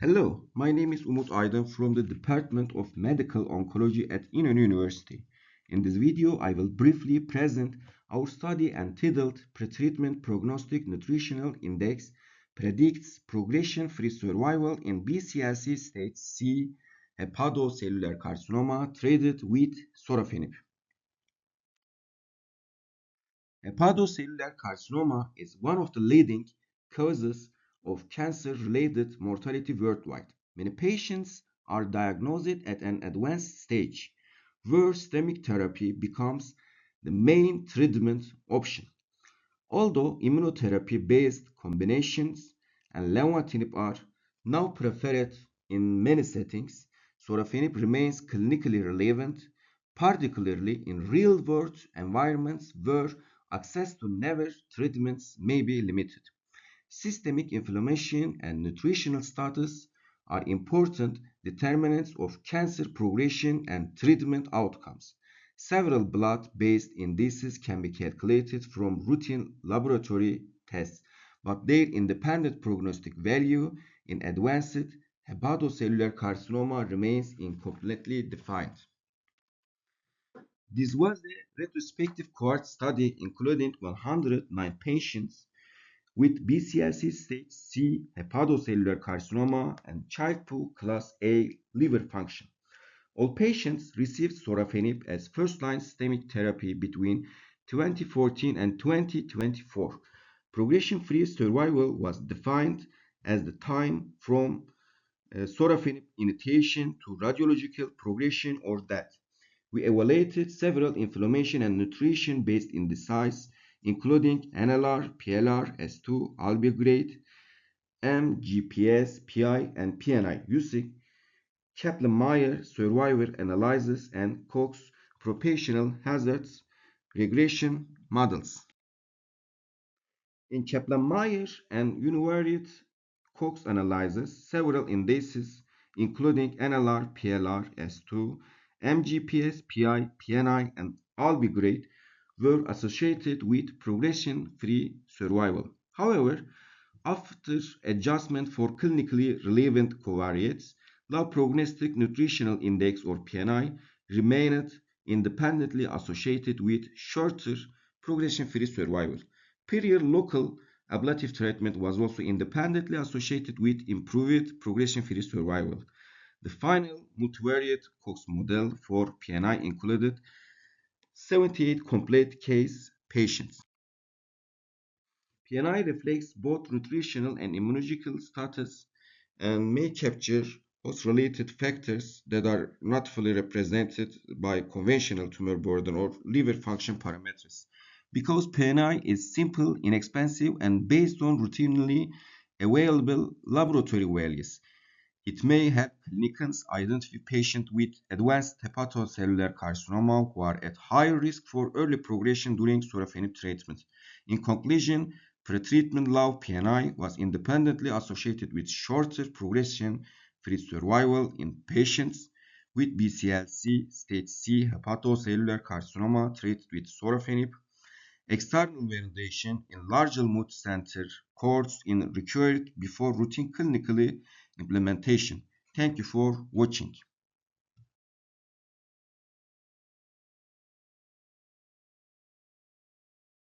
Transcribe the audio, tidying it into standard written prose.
Hello, my name is Umut Aydın from the Department of Medical Oncology at İnönü University. In this video, I will briefly present our study entitled Pretreatment Prognostic Nutritional Index Predicts Progression-Free Survival in BCLC Stage C Hepatocellular Carcinoma Treated with Sorafenib. Hepatocellular carcinoma is one of the leading causes of cancer-related mortality worldwide. Many patients are diagnosed at an advanced stage, where systemic therapy becomes the main treatment option. Although immunotherapy-based combinations and lenvatinib are now preferred in many settings, sorafenib remains clinically relevant, particularly in real-world environments where access to newer treatments may be limited. Systemic inflammation and nutritional status are important determinants of cancer progression and treatment outcomes. Several blood-based indices can be calculated from routine laboratory tests, but their independent prognostic value in advanced hepatocellular carcinoma remains incompletely defined. This was a retrospective cohort study including 109 patients with BCLC stage C hepatocellular carcinoma and Child-Pugh class A liver function. All patients received sorafenib as first-line systemic therapy between 2014 and 2024. Progression-free survival was defined as the time from sorafenib initiation to radiological progression or death. We evaluated several inflammation and nutrition-based indices, including NLR, PLR, S2, albigrade, MGPS, PI, and PNI, using Kaplan-Meier survivor analysis and Cox proportional hazards regression models. In Kaplan-Meier and univariate Cox analysis, several indices, including NLR, PLR, S2, MGPS, PI, PNI, and albigrade, were associated with progression-free survival. However, after adjustment for clinically relevant covariates, low prognostic nutritional index or PNI remained independently associated with shorter progression-free survival. Prior local ablative treatment was also independently associated with improved progression-free survival. The final multivariate Cox model for PNI included 78 complete case patients. PNI reflects both nutritional and immunological status and may capture host-related factors that are not fully represented by conventional tumor burden or liver function parameters. Because PNI is simple, inexpensive, and based on routinely available laboratory values, it may help clinicians identify patients with advanced hepatocellular carcinoma who are at higher risk for early progression during sorafenib treatment. In conclusion, pretreatment low PNI was independently associated with shorter progression-free survival in patients with BCLC stage C hepatocellular carcinoma treated with sorafenib. External validation in larger multi-center cohorts is required before routine clinical implementation. Thank you for watching.